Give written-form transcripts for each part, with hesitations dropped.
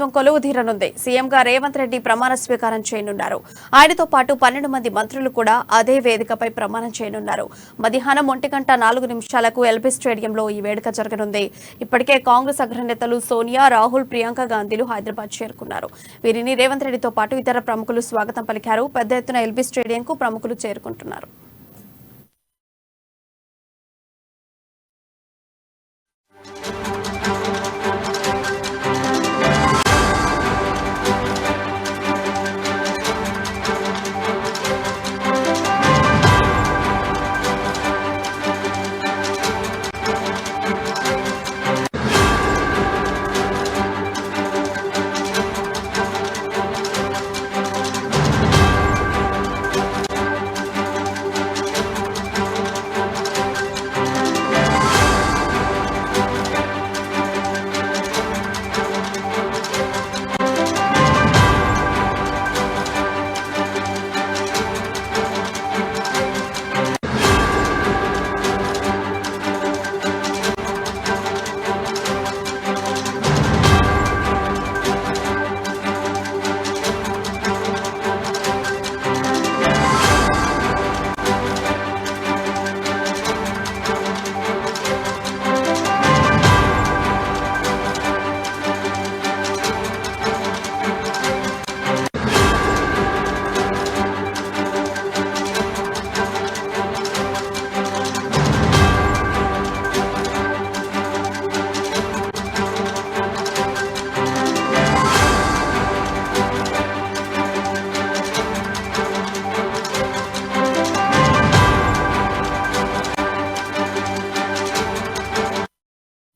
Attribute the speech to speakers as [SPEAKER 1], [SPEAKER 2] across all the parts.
[SPEAKER 1] ప్రభుత్వం కొలువు తీరనుంది. సీఎంగా రేవంత్ రెడ్డి ప్రమాణ స్వీకారం చేయనున్నారు. ఆయనతో పాటు 12 మంది మంత్రులు కూడా అదే వేదికపై ప్రమాణం చేయనున్నారు. మధ్యాహ్నం 1:04 ఎల్బీ స్టేడియంలో ఈ వేడుక జరగనుంది. ఇప్పటికే కాంగ్రెస్ అగ్రనేతలు సోనియా, రాహుల్, ప్రియాంక గాంధీలు హైదరాబాద్ చేరుకున్నారు. వీరిని రేవంత్ రెడ్డితో పాటు ఇతర ప్రముఖులు స్వాగతం పలికారు. పెద్ద ఎత్తున ఎల్బీ స్టేడియంకు ప్రముఖులు చేరుకుంటున్నారు.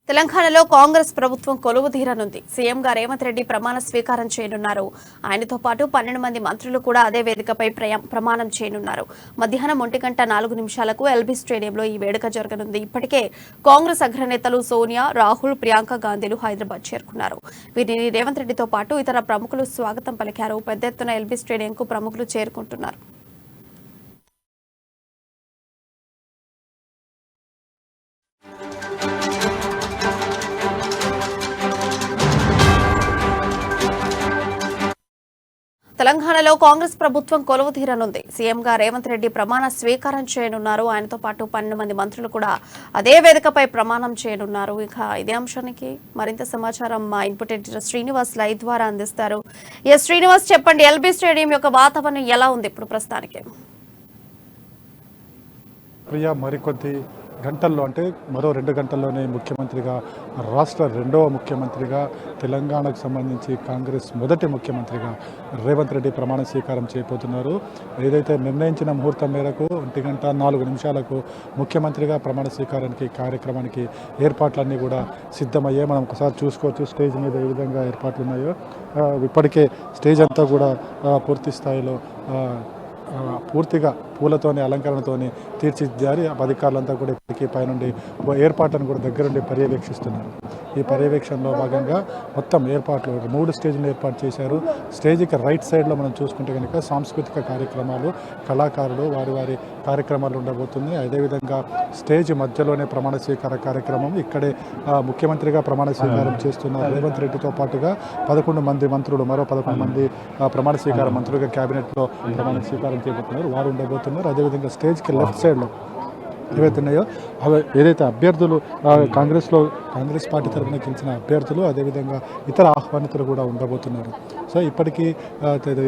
[SPEAKER 1] తెలంగాణలో కాంగ్రెస్ ప్రభుత్వం కొలువు తీరనుంది. సీఎంగా రేవంత్ రెడ్డి ప్రమాణ స్వీకారం చేయనున్నారు. ఆయనతో పాటు 12 మంది మంత్రులు కూడా అదే వేదికపై ప్రమాణం చేయనున్నారు. మధ్యాహ్నం 1:04 ఎల్బీ స్టేడియంలో ఈ వేడుక జరగనుంది. ఇప్పటికే కాంగ్రెస్ అగ్రనేతలు సోనియా, రాహుల్, ప్రియాంక గాంధీలు హైదరాబాద్ చేరుకున్నారు. వీరిని రేవంత్ రెడ్డితో పాటు ఇతర ప్రముఖులు స్వాగతం పలికారు. పెద్ద ఎత్తున ఎల్బీ స్టేడియంకు ప్రముఖులు చేరుకుంటున్నారు. తెలంగాణలో కాంగ్రెస్ ప్రభుత్వం కొలువు తీరనుంది. సీఎంగా రేవంత్ రెడ్డి ప్రమాణ స్వీకారం చేయనున్నారు. ఆయనతో పాటు 12 మంది మంత్రులు కూడా అదే వేదికపై ప్రమాణం చేయనున్నారు. ఇక ఇదే అంశానికి మరింత సమాచారం మా ఇన్పుట్ ఎడిటర్ శ్రీనివాస్ లైవ్ ద్వారా అందిస్తారు. శ్రీనివాస్, చెప్పండి, ఎల్బీ స్టేడియం యొక్క వాతావరణం ఎలా ఉంది ఇప్పుడు ప్రస్తుతానికి?
[SPEAKER 2] ప్రియా, మరికొద్ది గంటల్లో అంటే మరో 2 గంటల్లోనే ముఖ్యమంత్రిగా, రాష్ట్ర 2వ ముఖ్యమంత్రిగా, తెలంగాణకు సంబంధించి కాంగ్రెస్ మొదటి ముఖ్యమంత్రిగా రేవంత్ రెడ్డి ప్రమాణ స్వీకారం చేయబోతున్నారు. ఏదైతే నిర్ణయించిన ముహూర్తం మేరకు 1:04 ముఖ్యమంత్రిగా ప్రమాణ స్వీకారానికి కార్యక్రమానికి ఏర్పాట్లన్నీ కూడా సిద్ధమయ్యాయి. మనం ఒకసారి చూసుకోవచ్చు స్టేజ్ మీద ఏ విధంగా ఏర్పాట్లు ఉన్నాయో. ఇప్పటికే స్టేజ్ అంతా కూడా పూర్తి స్థాయిలో పూర్తిగా పూలతోని, అలంకరణతోని తీర్చిదిద్దారు. అధికారులంతా కూడా ఇప్పటికీ పైనుండి ఏర్పాట్లను కూడా దగ్గరుండి పర్యవేక్షిస్తున్నారు. ఈ పర్యవేక్షణలో భాగంగా మొత్తం ఏర్పాట్లు 3 స్టేజ్లు ఏర్పాటు చేశారు. స్టేజ్కి రైట్ సైడ్లో మనం చూసుకుంటే కనుక సాంస్కృతిక కార్యక్రమాలు, కళాకారులు వారి కార్యక్రమాలు ఉండబోతున్నాయి. అదేవిధంగా స్టేజ్ మధ్యలోనే ప్రమాణ స్వీకార కార్యక్రమం. ఇక్కడే ముఖ్యమంత్రిగా ప్రమాణ స్వీకారం చేస్తున్న రేవంత్ రెడ్డితో పాటుగా 11 మంది మంత్రులు, మరో 11 మంది ప్రమాణ స్వీకార మంత్రులుగా క్యాబినెట్లో ప్రమాణ స్వీకారం చేయబోతున్నారు. వారు ఉండబోతున్నారు. అదేవిధంగా స్టేజ్కి లెఫ్ట్ సైడ్లో ఏవైతే ఉన్నాయో అవి ఏదైతే అభ్యర్థులు కాంగ్రెస్ పార్టీ తరఫున గెలిచిన అభ్యర్థులు, అదేవిధంగా ఇతర ఆహ్వానితులు కూడా ఉండబోతున్నారు. సో ఇప్పటికీ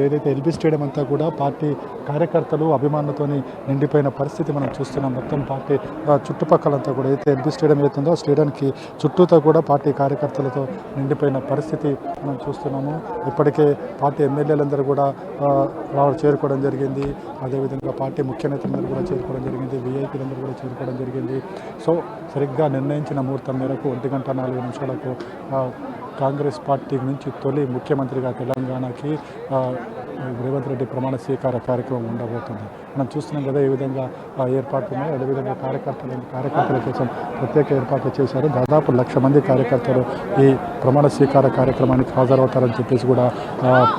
[SPEAKER 2] ఏదైతే ఎల్బీ స్టేడియం అంతా కూడా పార్టీ కార్యకర్తలు, అభిమానులతో నిండిపోయిన పరిస్థితి మనం చూస్తున్నాం. మొత్తం పార్టీ చుట్టుపక్కలంతా కూడా ఏదైతే ఎల్బీ స్టేడియం అవుతుందో ఆ స్టేడియానికి చుట్టూతో కూడా పార్టీ కార్యకర్తలతో నిండిపోయిన పరిస్థితి మనం చూస్తున్నాము. ఇప్పటికే పార్టీ ఎమ్మెల్యేలందరూ కూడా చేరుకోవడం జరిగింది. అదేవిధంగా పార్టీ ముఖ్య నేతలందరూ కూడా చేరుకోవడం జరిగింది. వీఐపీలందరూ కూడా చేరుకోవడం జరిగింది. సో సరిగ్గా నిర్ణయించిన ముహూర్తం మేరకు 1:04 కాంగ్రెస్ పార్టీ నుంచి తొలి ముఖ్యమంత్రిగా తెలంగాణకి రేవంత్ రెడ్డి ప్రమాణ స్వీకార కార్యక్రమం ఉండబోతుంది. మనం చూస్తున్నాం కదా ఏ విధంగా ఏర్పాట్లు ఉన్నాయి. అదేవిధంగా కార్యకర్తల కోసం ప్రత్యేక ఏర్పాట్లు చేశారు. దాదాపు 1,00,000 మంది కార్యకర్తలు ఈ ప్రమాణ స్వీకార కార్యక్రమానికి హాజరవుతారని చెప్పేసి కూడా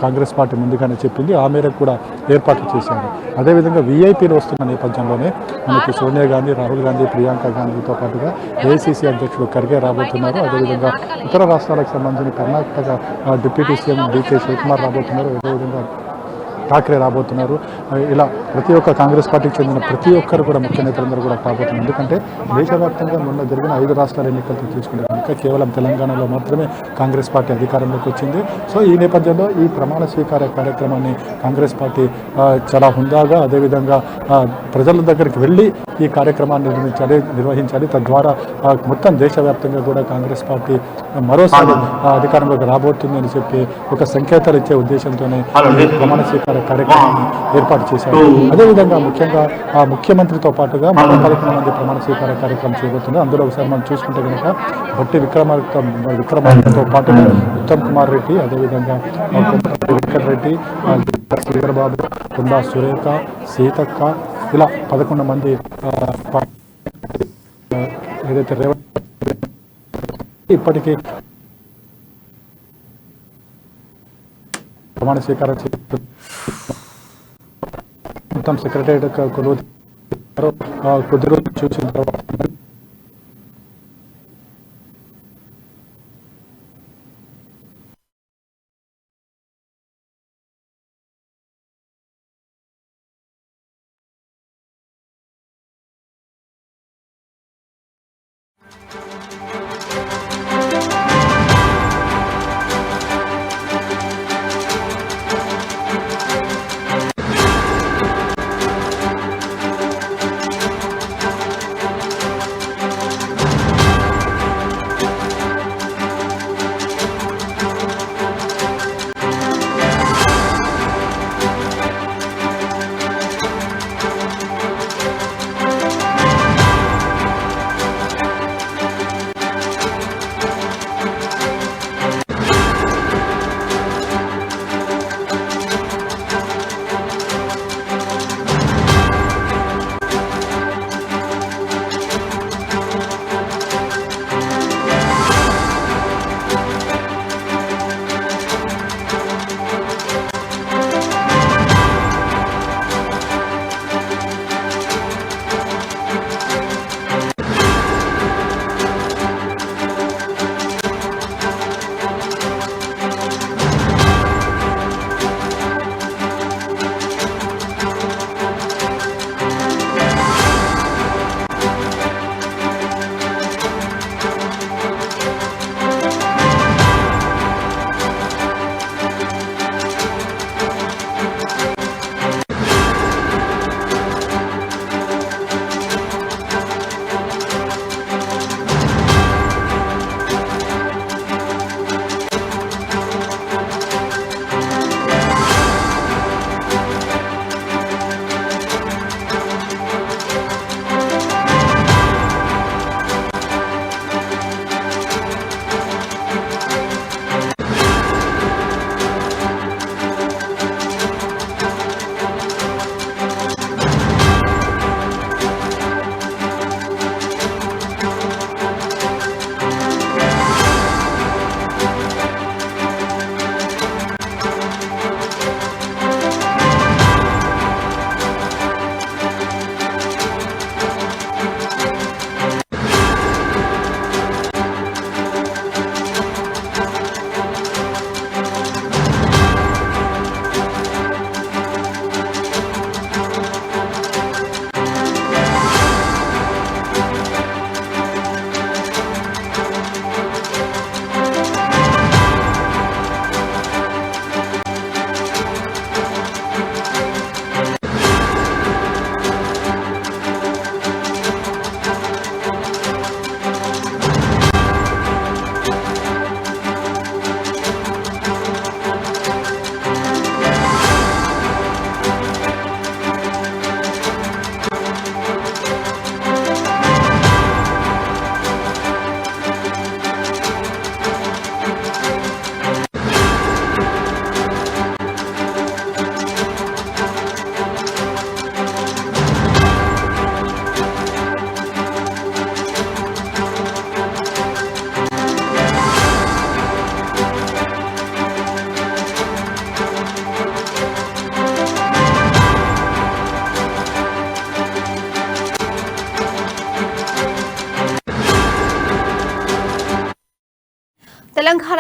[SPEAKER 2] కాంగ్రెస్ పార్టీ ముందుగానే చెప్పింది. ఆ మేరకు కూడా ఏర్పాట్లు చేశారు. అదేవిధంగా వీఐపీలు వస్తున్న నేపథ్యంలోనే మనకి సోనియా గాంధీ, రాహుల్ గాంధీ, ప్రియాంక గాంధీతో పాటుగా ఏఐసీసీ అధ్యక్షుడు ఖర్గే రాబోతున్నారు. అదేవిధంగా ఇతర రాష్ట్రాలకు సంబంధించిన కర్ణాటక డిప్యూటీ సీఎం డీకే శివకుమార్ రాబోతున్నారు. అదేవిధంగా ఠాక్రే రాబోతున్నారు. ఇలా ప్రతి ఒక్క కాంగ్రెస్ పార్టీకి చెందిన ప్రతి ఒక్కరు కూడా ముఖ్య నేతలందరూ కూడా రాబోతున్నారు. ఎందుకంటే దేశవ్యాప్తంగా మొన్న జరిగిన 5 రాష్ట్రాల ఎన్నికలతో తీసుకుంటే కనుక కేవలం తెలంగాణలో మాత్రమే కాంగ్రెస్ పార్టీ అధికారంలోకి వచ్చింది. సో ఈ నేపథ్యంలో ఈ ప్రమాణ స్వీకార కార్యక్రమాన్ని కాంగ్రెస్ పార్టీ చాలా హుందాగా అదేవిధంగా ప్రజల దగ్గరికి వెళ్ళి ఈ కార్యక్రమాన్ని నిర్వహించాలి. తద్వారా మొత్తం దేశవ్యాప్తంగా కూడా కాంగ్రెస్ పార్టీ మరోసారి అధికారంలోకి రాబోతుందని చెప్పి ఒక సంకేతాలు ఇచ్చే ఉద్దేశంతోనే ప్రమాణ స్వీకార కార్యక్రమాన్ని ఏర్పాటు చేశారు. అదేవిధంగా ముఖ్యంగా ఆ ముఖ్యమంత్రితో పాటుగా మరో 11 మంది ప్రమాణ స్వీకార కార్యక్రమం చేయబోతున్నారు. అందులో ఒకసారి మనం చూసుకుంటే కనుక బట్టి విక్రమార్కతో పాటుగా ఉత్తమ్ కుమార్ రెడ్డి, అదేవిధంగా వెంకట్ రెడ్డి, శ్రీధర్ బాబు, కొండా సురేఖ, సీతక్క, ఇలా 11 మంది ఏదైతే రేవంత్ ఇప్పటికీ ప్రమాణ స్వీకారం చేస్తున్నారు. మొత్తం సెక్రటరియట్ కొద్ది రోజులు చూసిన తర్వాత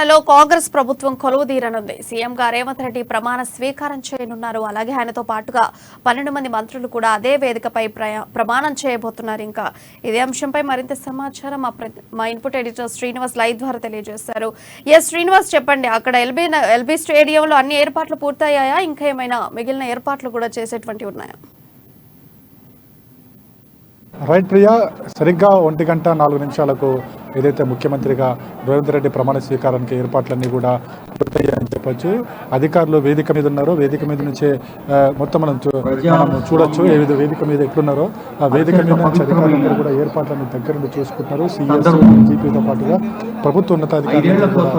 [SPEAKER 1] తెలంగాణలో కాంగ్రెస్ ప్రభుత్వం కొలువుదీరనుంది. సీఎంగా రేవంత్ రెడ్డి ప్రమాణ స్వీకారం చేయనున్నారు. అలాగే ఆయనతో పాటుగా 12 మంది మంత్రులు కూడా అదే వేదికపై ప్రమాణం చేయబోతున్నారు. ఇంకా ఇదే అంశంపై మరింత సమాచారం మా ఇన్పుట్ ఎడిటర్ శ్రీనివాస్ లైవ్ ద్వారా తెలియజేశారు. శ్రీనివాస్, చెప్పండి, అక్కడ ఎల్బీ స్టేడియంలో అన్ని ఏర్పాట్లు పూర్తయ్యాయా? ఇంకా ఏమైనా మిగిలిన ఏర్పాట్లు కూడా చేసేటువంటివి ఉన్నాయా?
[SPEAKER 2] రైట్ ప్రియా, సరిగ్గా 1:04 ఏదైతే ముఖ్యమంత్రిగా రేవంత్ రెడ్డి ప్రమాణ స్వీకారానికి ఏర్పాట్లన్నీ కూడా పూర్తయ్యాయని చెప్పొచ్చు. అధికారులు వేదిక మీద ఉన్నారు. వేదిక మీద నుంచే మొత్తం మనం చూడొచ్చు ఏ విధంగా వేదిక మీద ఎట్లున్నారో. ఆ వేదిక మీద నుంచి అధికారులందరూ కూడా ఏర్పాట్లను దగ్గర నుండి చూసుకుంటున్నారు. సిఎస్ జీపీతో పాటుగా ప్రభుత్వ ఉన్నతాధికారులు కూడా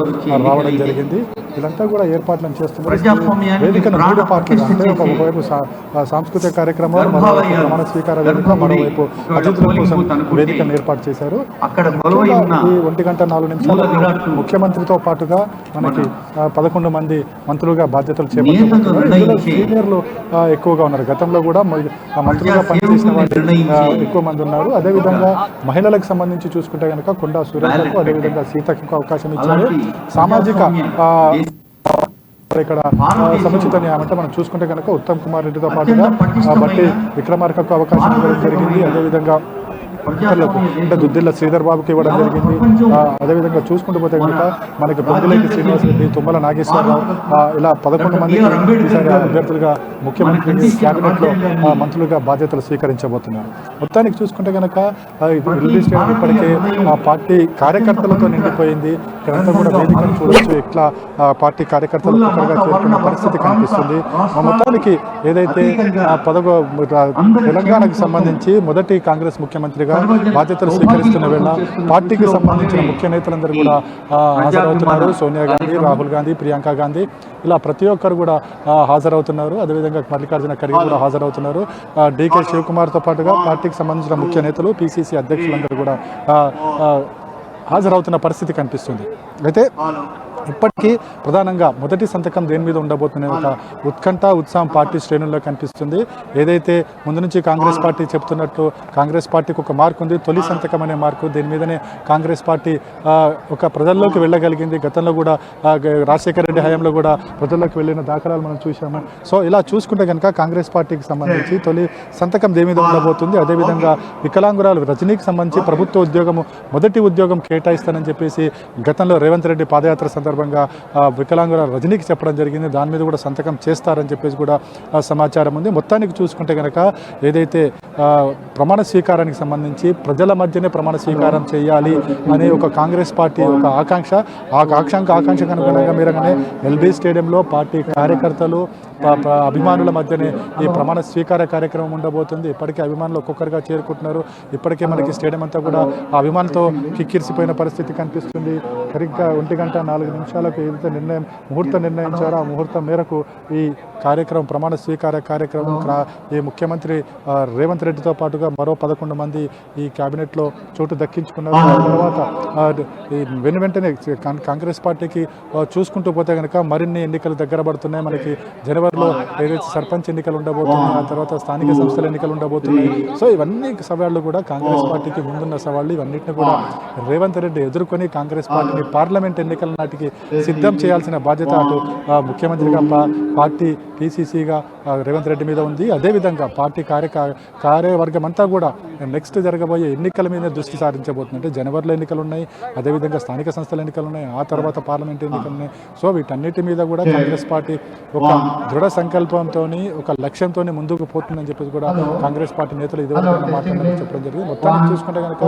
[SPEAKER 2] రావడం జరిగింది. వీళ్ళంతా కూడా ఏర్పాట్లను చేస్తున్నారు. వేదికను 3 పార్టీలు, అంటే ఒకవైపు సాంస్కృతిక కార్యక్రమాలు, మరోవైపు ప్రమాణ స్వీకార వేదిక, మరోవైపు అతిథుల కోసం వేదికను ఏర్పాటు చేశారు. ఈ 1:04 ముఖ్యమంత్రితో పాటుగా మనకి 11 మంది మంత్రులుగా బాధ్యతలు చేపట్టారు. సీనియర్లు ఎక్కువగా ఉన్నారు. గతంలో కూడా మంత్రులుగా పనిచేసిన వాళ్ళు ఎక్కువ మంది ఉన్నారు. అదేవిధంగా మహిళలకు సంబంధించి చూసుకుంటే కనుక కొండా సురేఖకు, అదేవిధంగా సీతకు అవకాశం ఇచ్చారు. సామాజిక ఇక్కడ సముచిత న్యాయం అంటే మనం చూసుకుంటే కనుక ఉత్తమ్ కుమార్ రెడ్డితో పాటుగా బట్టి విక్రమార్కకు అవకాశం ఇవ్వడం జరిగింది. అదేవిధంగా అంటే దుద్దిల్ల శ్రీధర్ బాబుకి ఇవ్వడం జరిగింది. అదేవిధంగా చూసుకుంటూ పోతే కనుక మనకి పొంగిలేటి శ్రీనివాస్ రెడ్డి, తుమ్మల నాగేశ్వరరావు, ఇలా 11 మంది ఈసారి అభ్యర్థులుగా ముఖ్యమంత్రి క్యాబినెట్లో మంత్రులుగా బాధ్యతలు స్వీకరించబోతున్నారు. మొత్తానికి చూసుకుంటే కనుక ఎల్బీ స్టేడియం ఇప్పటికే పార్టీ కార్యకర్తలతో నిండిపోయింది. ఇక్కడంతా కూడా వేదికను చూడొచ్చు. ఇట్లా పార్టీ కార్యకర్తలు ఒక్కరుగా చేరుకున్న పరిస్థితి కనిపిస్తుంది. మొత్తానికి ఏదైతే తెలంగాణకు సంబంధించి మొదటి కాంగ్రెస్ ముఖ్యమంత్రిగా బాధ్యతలు స్వీకరిస్తున్న వేళ పార్టీకి సంబంధించిన ముఖ్య నేతలందరూ కూడా హాజరవుతున్నారు. సోనియా గాంధీ, రాహుల్ గాంధీ, ప్రియాంక గాంధీ, ఇలా ప్రతి ఒక్కరు కూడా హాజరవుతున్నారు. అదేవిధంగా మల్లికార్జున ఖర్గే కూడా హాజరవుతున్నారు. డీకే శివకుమార్తో పాటుగా పార్టీకి సంబంధించిన ముఖ్య నేతలు, పిసిసి అధ్యక్షులందరూ కూడా హాజరవుతున్న పరిస్థితి కనిపిస్తుంది. అయితే ఇప్పటికీ ప్రధానంగా మొదటి సంతకం దేని మీద ఉండబోతున్న ఒక ఉత్కంఠ, ఉత్సాహం పార్టీ శ్రేణుల్లో కనిపిస్తుంది. ఏదైతే ముందు నుంచి కాంగ్రెస్ పార్టీ చెప్తున్నట్టు కాంగ్రెస్ పార్టీకి ఒక మార్కు ఉంది, తొలి సంతకం అనే మార్కు. దీని మీదనే కాంగ్రెస్ పార్టీ ఒక ప్రజల్లోకి వెళ్ళగలిగింది. గతంలో కూడా రాజశేఖర రెడ్డి హయాంలో కూడా ప్రజల్లోకి వెళ్ళిన దాఖలాలు మనం చూసాము. సో ఇలా చూసుకుంటే కనుక కాంగ్రెస్ పార్టీకి సంబంధించి తొలి సంతకం దేని మీద ఉండబోతుంది. అదేవిధంగా వికలాంగురాలు రజనీకి సంబంధించి ప్రభుత్వ ఉద్యోగము, మొదటి ఉద్యోగం కేటాయిస్తానని చెప్పేసి గతంలో రేవంత్ రెడ్డి పాదయాత్ర సందర్భంగా వికలాంగుల రజనీకి చెప్పడం జరిగింది. దాని మీద కూడా సంతకం చేస్తారని చెప్పేసి కూడా సమాచారం ఉంది. మొత్తానికి చూసుకుంటే కనుక ఏదైతే ప్రమాణ స్వీకారానికి సంబంధించి ప్రజల మధ్యనే ప్రమాణ స్వీకారం చేయాలి అనే ఒక కాంగ్రెస్ పార్టీ ఒక ఆకాంక్ష, ఆకాంక్షకు అనుగుణంగా మీరగానే ఎల్బీ స్టేడియంలో పార్టీ కార్యకర్తలు, అభిమానుల మధ్యనే ఈ ప్రమాణ స్వీకార కార్యక్రమం ఉండబోతుంది. ఇప్పటికే అభిమానులు ఒక్కొక్కరుగా చేరుకుంటున్నారు. ఇప్పటికే మనకి స్టేడియం అంతా కూడా అభిమానులతో కిక్కిరిసిపోయిన పరిస్థితి కనిపిస్తుంది. సరిగ్గా 1:04 ఏదైతే ముహూర్తం నిర్ణయించారో ఆ ముహూర్తం మేరకు ఈ కార్యక్రమం, ప్రమాణ స్వీకార కార్యక్రమం ఈ ముఖ్యమంత్రి రేవంత్ రెడ్డితో పాటుగా మరో 11 మంది ఈ క్యాబినెట్లో చోటు దక్కించుకున్నారు. తర్వాత వెంటనే కాంగ్రెస్ పార్టీకి చూసుకుంటూ పోతే కనుక మరిన్ని ఎన్నికలు దగ్గర పడుతున్నాయి. మనకి జనవరిలో ఏదైతే సర్పంచ్ ఎన్నికలు ఉండబోతున్నాయి, ఆ తర్వాత స్థానిక సంస్థల ఎన్నికలు ఉండబోతున్నాయి. సో ఇవన్నీ సవాళ్లు కూడా కాంగ్రెస్ పార్టీకి ముందున్న సవాళ్ళు. ఇవన్నింటినీ కూడా రేవంత్ రెడ్డి ఎదుర్కొని కాంగ్రెస్ పార్టీని పార్లమెంట్ ఎన్నికల నాటికి సిద్ధం చేయాల్సిన బాధ్యత అటు ముఖ్యమంత్రిగా, పార్టీ పిసిసిగా రేవంత్ రెడ్డి మీద ఉంది. అదేవిధంగా పార్టీ కార్యవర్గం అంతా కూడా నెక్స్ట్ జరగబోయే ఎన్నికల మీద దృష్టి సారించబోతుంది. అంటే జనవరిలో ఎన్నికలు ఉన్నాయి, అదేవిధంగా స్థానిక సంస్థల ఎన్నికలు ఉన్నాయి, ఆ తర్వాత పార్లమెంట్ ఎన్నికలు ఉన్నాయి. సో వీటన్నిటి మీద కూడా కాంగ్రెస్ పార్టీ ఒక దృఢ సంకల్పంతో, ఒక లక్ష్యంతో ముందుకు పోతుందని చెప్పేసి కూడా కాంగ్రెస్ పార్టీ నేతలు ఇదివరకు మాట్లాడాలని చెప్పడం జరిగింది. మొత్తానికి చూసుకుంటే కనుక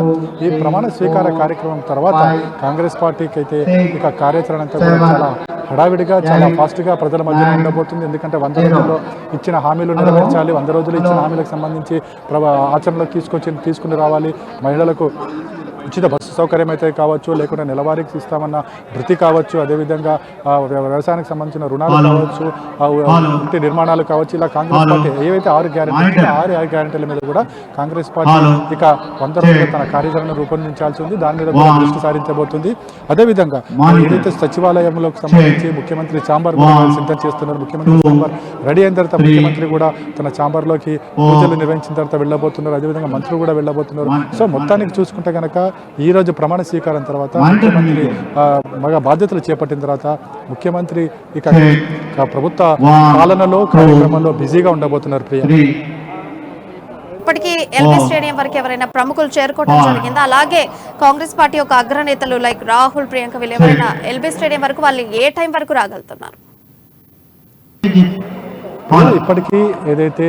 [SPEAKER 2] ఈ ప్రమాణ స్వీకార కార్యక్రమం తర్వాత కాంగ్రెస్ పార్టీకి అయితే ఇక కార్యాచరణ అంతా కూడా చాలా హడావిడిగా, చాలా ఫాస్ట్గా ప్రజల మధ్య ఉండబోతుంది. ఎందుకంటే 100 రోజుల్లో ఇచ్చిన హామీలు నెరవేర్చాలి. 100 రోజులు ఇచ్చిన హామీలకు సంబంధించి ఆచరణలోకి తీసుకుని రావాలి. మహిళలకు ఉచిత బస్సు సౌకర్యం అయితే కావచ్చు, లేకుంటే నెలవారీకి ఇస్తామన్న వృత్తి కావచ్చు, అదేవిధంగా వ్యవసాయానికి సంబంధించిన రుణాలు కావచ్చు, ఇంటి నిర్మాణాలు కావచ్చు, ఇలా కాంగ్రెస్ పార్టీ ఏవైతే 6 గ్యారెంటీల మీద కూడా కాంగ్రెస్ పార్టీ ఇక 100 రోజుల్లో తన కార్యాచరణ రూపొందించాల్సి ఉంది. దాని మీద కూడా దృష్టి సారించబోతుంది. అదేవిధంగా ఏదైతే సచివాలయంలోకి సంబంధించి ముఖ్యమంత్రి ఛాంబర్ సిద్ధం చేస్తున్నారు. ముఖ్యమంత్రి ఛాంబర్ రెడీ అయిన తర్వాత ముఖ్యమంత్రి కూడా తన ఛాంబర్లోకి పూజలు నిర్వహించిన తర్వాత వెళ్ళబోతున్నారు. అదేవిధంగా మంత్రులు కూడా వెళ్ళబోతున్నారు. సో మొత్తానికి చూసుకుంటే కనుక ఈ రోజు ప్రమాణ స్వీకారం తర్వాత ముఖ్యమంత్రి బాధ్యతలు చేపట్టిన తర్వాత ముఖ్యమంత్రి ఇక ప్రభుత్వ పాలనలో కార్యక్రమంలో బిజీగా ఉండబోతున్నారు ప్రియ.
[SPEAKER 1] ఇప్పటికీ ఎల్బీ స్టేడియం వరకు ఎవరైనా ప్రముఖులు చేరుకోవడం జరిగిందా? అలాగే కాంగ్రెస్ పార్టీ యొక్క అగ్రనేతలు లైక్ రాహుల్, ప్రియాంక వీళ్ళు ఎవరైనా ఎల్బీ స్టేడియం వరకు వాళ్ళు ఏ టైం వరకు రాగలుగుతున్నారు?
[SPEAKER 2] ఇప్పటికీ ఏదైతే